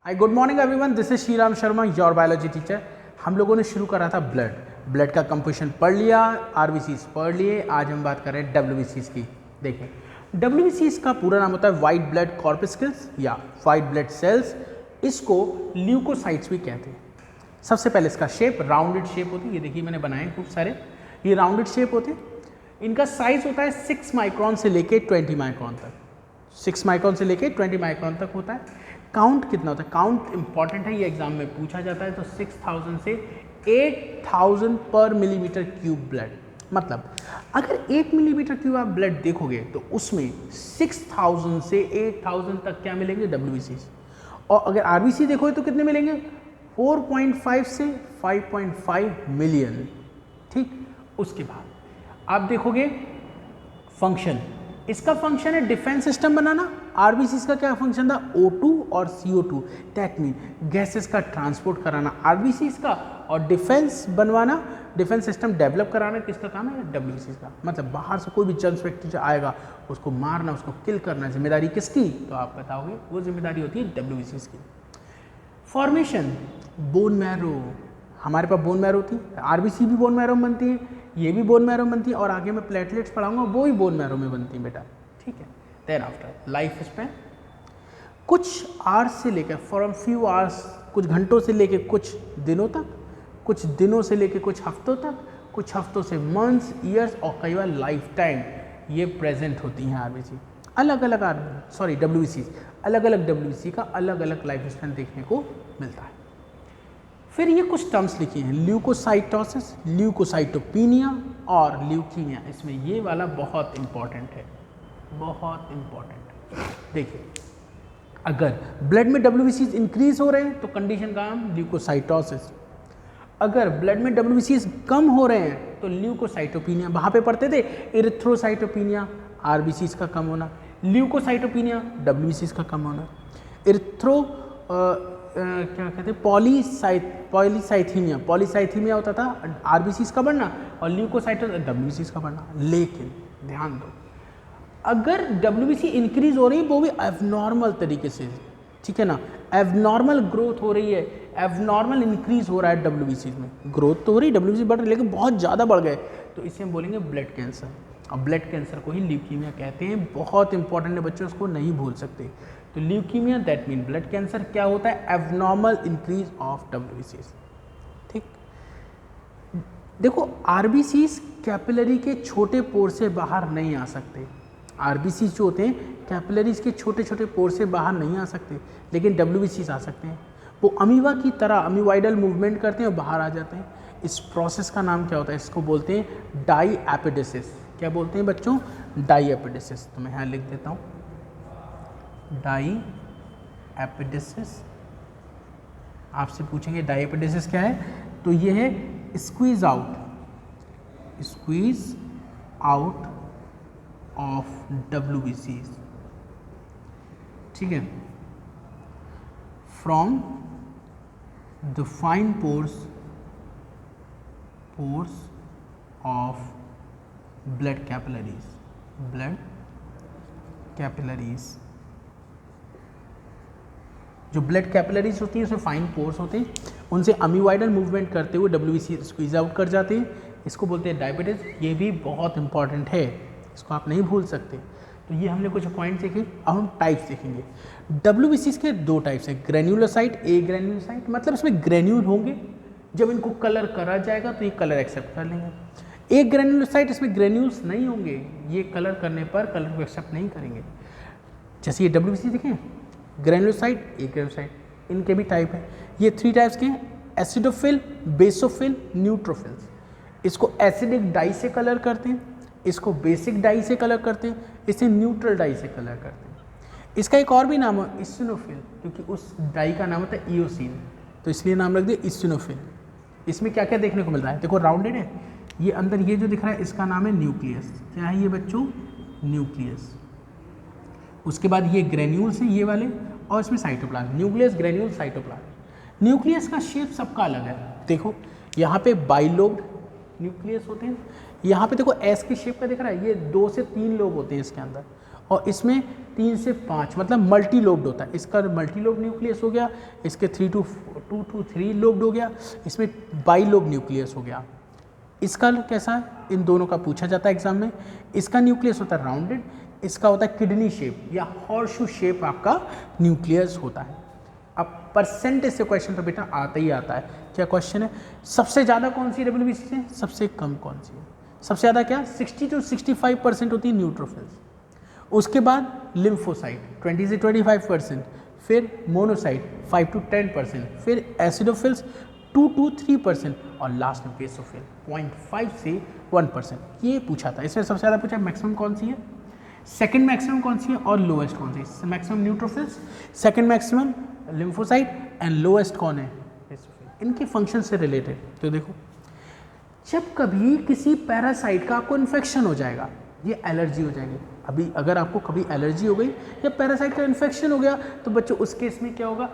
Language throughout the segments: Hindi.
Hi good morning everyone, this is Shriram Sharma, your biology teacher. हम लोगों ने शुरू करा था ब्लड का कंपोजिशन पढ़ लिया, आरबीसीज पढ़ लिए। आज हम बात कर रहे हैं डब्ल्यूबीसीज की। देखिए, डब्ल्यूबीसीज का पूरा नाम होता है वाइट ब्लड कॉर्पस्कल्स या वाइट ब्लड सेल्स। इसको ल्यूकोसाइट्स भी कहते हैं। सबसे पहले इसका शेप राउंडेड शेप होती है। ये देखिए मैंने बनाए खूब सारे, ये राउंडेड शेप होते हैं। इनका साइज होता है 6 माइक्रॉन से लेके 20 माइक्रॉन तक। 6 माइक्रॉन से लेके 20 माइक्रॉन तक होता है। काउंट कितना होता है? काउंट इंपॉर्टेंट है, ये एग्जाम में पूछा जाता है। तो 6000 से 8000 पर मिलीमीटर क्यूब ब्लड। मतलब अगर 1 मिलीमीटर क्यूब आप ब्लड देखोगे तो उसमें 6000 से 8000 तक क्या मिलेंगे? डब्ल्यूबीसी। और अगर आरबीसी देखोगे तो कितने मिलेंगे? 4.5 से 5.5 मिलियन। ठीक, उसके बाद आप देखोगे फंक्शन। इसका फंक्शन है डिफेंस सिस्टम बनाना। आरबीसी का क्या फंक्शन था? O2 और CO2, दैट मीन गैसेस का ट्रांसपोर्ट कराना आरबीसी का, और डिफेंस बनवाना, डिफेंस सिस्टम डेवलप कराना किसका काम है? डब्ल्यूबीसी का। मतलब बाहर से कोई भी जंग फैक्ट्री आएगा उसको मारना, उसको किल करना, जिम्मेदारी किसकी? तो आप बताओगे वो जिम्मेदारी होती है डब्ल्यूबीसी की। Formation, bone marrow. हमारे पास बोन मैरो होती है, आरबीसी भी बोन मैरो में बनती है, ये भी बोन मैरो में बनती है, और आगे मैं प्लेटलेट्स पढ़ाऊंगा वो भी बोन मैरो में बनती है बेटा। ठीक है। देन आफ्टर लाइफ स्पैन, कुछ आवर्स से लेकर फ्रॉम फ्यू आवर्स, कुछ घंटों से लेकर कुछ दिनों तक, कुछ दिनों से लेकर कुछ हफ्तों तक, कुछ हफ्तों से मंथ्स, ईयर्स, और कई बार लाइफ टाइम ये प्रेजेंट होती हैं आरबीसी। अलग अलग डब्ल्यूबीसी, अलग अलग डब्ल्यूबीसी का अलग अलग लाइफ स्पैन देखने को मिलता है। फिर ये कुछ टर्म्स लिखी हैं, ल्यूकोसाइटोसिस, ल्यूकोसाइटोपिनिया और ल्यूकीमिया। इसमें ये वाला बहुत इंपॉर्टेंट है, बहुत इंपॉर्टेंट। देखिए, अगर ब्लड में डब्ल्यूबीसी इंक्रीज हो रहे हैं तो कंडीशन का नाम ल्यूकोसाइटोसिस। अगर ब्लड में डब्ल्यूबीसी कम हो रहे हैं तो ल्यूकोसाइटोपिनिया। वहाँ पे पढ़ते थे इरिथ्रोसाइटोपिनिया, आरबीसी का कम होना, ल्यूकोसाइटोपिनिया, डब्ल्यूबीसी का कम होना। इरिथ्रो क्या कहते हैं? पॉलीसाइथीमिया। पॉलीसाइथीमिया होता था आरबीसी का बढ़ना, और ल्यूकोसाइटो डब्ल्यूबीसी का बढ़ना। लेकिन ध्यान दो, अगर डब्ल्यूबीसी इंक्रीज हो रही है वो भी एबनॉर्मल तरीके से, ठीक है ना, एबनॉर्मल ग्रोथ हो रही है, एबनॉर्मल इंक्रीज हो रहा है डब्ल्यूबीसी में। ग्रोथ तो हो रही है, डब्ल्यूबीसी बढ़ रही है, लेकिन बहुत ज़्यादा बढ़ गए तो इसे हम बोलेंगे ब्लड कैंसर। और ब्लड कैंसर को ही ल्यूकीमिया कहते हैं। बहुत इंपॉर्टेंट है बच्चों, उसको नहीं भूल सकते। तो leukaemia that mean blood cancer क्या होता है? Abnormal increase of WBC. ठीक, देखो आरबीसी कैपिलरी के छोटे पोर से बाहर नहीं आ सकते। आरबीसी जो होते हैं कैपिलरीज के छोटे छोटे पोर से बाहर नहीं आ सकते, लेकिन डब्ल्यूबीसी आ सकते हैं। वो अमीबा की तरह अमीवाइडल मूवमेंट करते हैं और बाहर आ जाते हैं। इस प्रोसेस का नाम क्या होता है? इसको बोलते हैं डाई एपिडेसिस। क्या बोलते हैं बच्चों? डाई एपिडेसिस। तो मैं यहाँ लिख देता हूँ डाई एपिडेसिस। आपसे पूछेंगे डाई एपिडेसिस क्या है, तो ये है स्क्वीज आउट ऑफ डब्ल्यूबीसी। ठीक है, from the fine pores of blood capillaries. जो ब्लड कैपिलरीज होती हैं उसमें फाइन पोर्स होते हैं, उनसे अमीवाइडल मूवमेंट करते हुए डब्ल्यूबीसी स्क्वीज आउट कर जाते हैं। इसको बोलते हैं डायबिटीज। ये भी बहुत इंपॉर्टेंट है, इसको आप नहीं भूल सकते। तो ये हमने कुछ पॉइंट देखे। अब हम टाइप्स देखेंगे। डब्ल्यूबीसी के 2 टाइप्स हैं, ग्रेन्युलोसाइट, ए ग्रेन्युलोसाइट, मतलब इसमें ग्रेन्यूल होंगे। जब इनको कलर करा जाएगा तो ये कलर एक्सेप्ट कर लेंगे। ए ग्रेन्युलोसाइट, इसमें ग्रेन्यूल्स नहीं होंगे, ये कलर करने पर कलर को एक्सेप्ट नहीं करेंगे। जैसे ये डब्ल्यूबीसी देखें, ग्रेन्युलोसाइट, ए ग्रेन्युलोसाइट, इनके भी टाइप है। ये 3 टाइप्स के हैं, एसिडोफिल, बेसोफिल, न्यूट्रोफिल्स। इसको एसिडिक डाई से कलर करते हैं, इसको बेसिक डाई से कलर करते हैं, इसे न्यूट्रल डाई से कलर करते हैं। इसका एक और भी नाम है इसिनोफिल, क्योंकि उस डाई का नाम होता है इयोसिन, तो इसलिए नाम रख दिया इसिनोफिल। इसमें क्या क्या देखने को मिल रहा है? देखो राउंडेड है, ये अंदर ये जो दिख रहा है इसका नाम है न्यूक्लियस। क्या है ये बच्चों? न्यूक्लियस। उसके बाद ये ग्रेन्यूल्स हैं ये वाले, और इसमें cytoplasm. Nucleus, granule, cytoplasm. Nucleus का शेप सबका अलग है। देखो यहाँ पे बाइलोब्ड न्यूक्लियस होते हैं, यहाँ पे देखो एस के शेप का दिख रहा है, ये 2 से 3 लोब होते हैं इसके अंदर, और इसमें 3 से 5 मतलब मल्टी लोब्ड होता है। इसका मल्टी लोब न्यूक्लियस हो गया, इसके 2 to 3 लोब्ड हो गया, इसमें बाई लोब न्यूक्लियस हो गया। इसका कैसा है, इन दोनों का पूछा जाता है एग्जाम में। इसका न्यूक्लियस होता है राउंडेड, इसका होता है किडनी शेप या हॉर्सशू शेप आपका न्यूक्लियस होता है। अब परसेंटेज से क्वेश्चन तो बेटा आता ही आता है। क्या क्वेश्चन है, सबसे ज़्यादा कौन सी WBC है, सबसे कम कौन सी है? सबसे ज़्यादा क्या, 60 to 65% होती है न्यूट्रोफिल्स, उसके बाद लिम्फोसाइट 20 से 25%, फिर मोनोसाइट 5 to 10%, फिर एसिडोफिल्स 2 to 3% और लास्ट में बेसोफिल 0.5 से 1%। ये पूछा था, इसमें सबसे ज़्यादा पूछा मैक्सिमम कौन सी है, सेकंड मैक्सिमम कौन सी है और लोएस्ट कौन सी है। Maximum neutrophils, second maximum lymphocyte and lowest कौन है, बेसोफिल। इनके फंक्शन से रिलेटेड तो देखो, जब कभी किसी पैरासाइट का आपको इन्फेक्शन हो जाएगा, ये एलर्जी हो जाएगी। अभी अगर आपको कभी एलर्जी हो गई या पैरासाइट का इन्फेक्शन हो गया तो बच्चों उस केस में क्या होगा,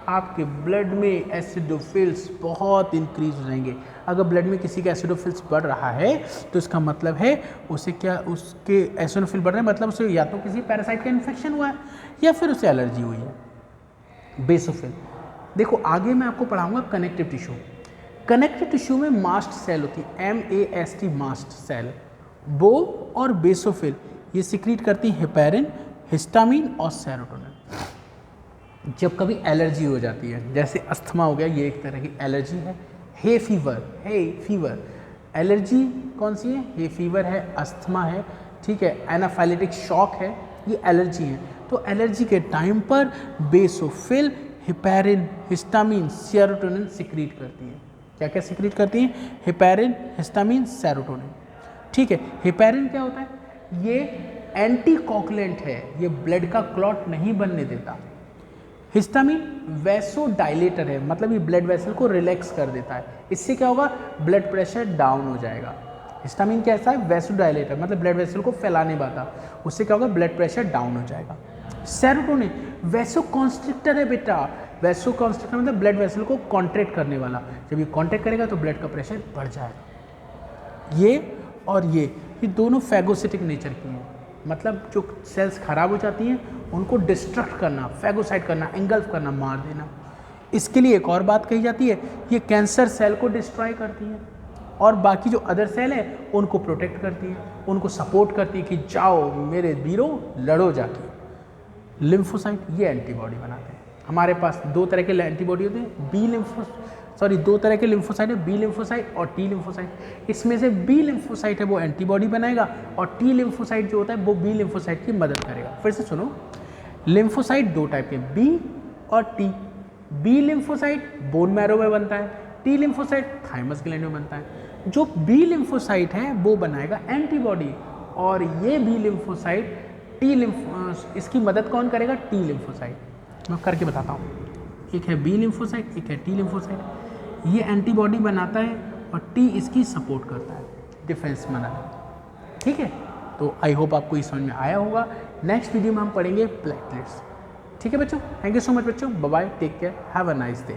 आपके ब्लड में एसिडोफिल्स बहुत इंक्रीज हो जाएंगे। अगर ब्लड में किसी का एसिडोफिल्स बढ़ रहा है तो इसका मतलब है उसे क्या, उसके एसिडोफिल बढ़ रहे हैं मतलब उसे या तो किसी पैरासाइट का इन्फेक्शन हुआ है या फिर उसे एलर्जी हुई है। बेसोफिल देखो, आगे मैं आपको पढ़ाऊंगा कनेक्टिव टिश्यू। कनेक्टिव टिश्यू में मास्ट सेल होती है, MAST मास्ट सेल। वो और बेसोफिल ये सिक्रीट करती हैं हेपेरिन, हिस्टामिन और सेरोटोनिन। जब कभी एलर्जी हो जाती है, जैसे अस्थमा हो गया, ये एक तरह की एलर्जी है। हे फीवर एलर्जी कौन सी है, हे फीवर है, अस्थमा है, ठीक है, एनाफाइलेटिक शॉक है, ये एलर्जी है। तो एलर्जी के टाइम पर basophil, heparin, histamine, serotonin secrete करती है। क्या क्या सिक्रीट करती हैं, हेपेरिन, हिस्टामिन, सेरोटोनिन, ठीक है। हेपेरिन क्या होता है, ये एंटीकोगुलेंट है, ये ब्लड का क्लॉट नहीं बनने देता। हिस्टामिन वैसो डायलेटर है, मतलब ये ब्लड वेसल को रिलैक्स कर देता है। इससे क्या होगा, ब्लड प्रेशर डाउन हो जाएगा। हिस्टामिन कैसा है, वैसो डायलेटर, मतलब ब्लड वेसल को फैलाने पाता, उससे क्या होगा, ब्लड प्रेशर डाउन हो जाएगा। सेरोटोनिन वैसो कॉन्स्ट्रिक्टर है बेटा, वैसो कॉन्स्ट्रिक्टर मतलब ब्लड वेसल को कॉन्ट्रैक्ट करने वाला। जब ये कॉन्ट्रैक्ट करेगा तो ब्लड का प्रेशर बढ़ जाएगा। ये और ये दोनों फैगोसिटिक नेचर की हैं, मतलब जो सेल्स खराब हो जाती हैं उनको डिस्ट्रक्ट करना, फैगोसाइट करना, एंगल्फ करना, मार देना। इसके लिए एक और बात कही जाती है, ये कैंसर सेल को डिस्ट्रॉय करती है और बाकी जो अदर सेल है उनको प्रोटेक्ट करती है, उनको सपोर्ट करती है कि जाओ मेरे वीरों लड़ो जाके। लिम्फोसाइट ये एंटीबॉडी बनाते हैं। हमारे पास दो तरह के एंटीबॉडी होते हैं, दो तरह के लिम्फोसाइट है, बी लिम्फोसाइट और टी लिम्फोसाइट। इसमें से बी लिम्फोसाइट है वो एंटीबॉडी बनाएगा और टी लिम्फोसाइट जो होता है वो बी लिम्फोसाइट की मदद करेगा। फिर से सुनो, लिम्फोसाइट दो टाइप के, बी और T. B lymphocyte bone marrow में बनता है, टी लिम्फोसाइट थाइमस ग्लैंड में बनता है। जो बी लिम्फोसाइट है वो बनाएगा एंटीबॉडी और ये बी लिम्फोसाइट इसकी मदद कौन करेगा, टी लिम्फोसाइट। मैं करके बताता हूँ, एक है बी लिम्फोसाइट, एक है टी लिम्फोसाइट। ये एंटीबॉडी बनाता है और टी इसकी सपोर्ट करता है, डिफेंस बनाना। ठीक है, तो आई होप आपको ये समझ में आया होगा। नेक्स्ट वीडियो में हम पढ़ेंगे प्लेटलेट्स। ठीक है बच्चों, थैंक यू सो मच बच्चों, bye bye, take care, have a nice day.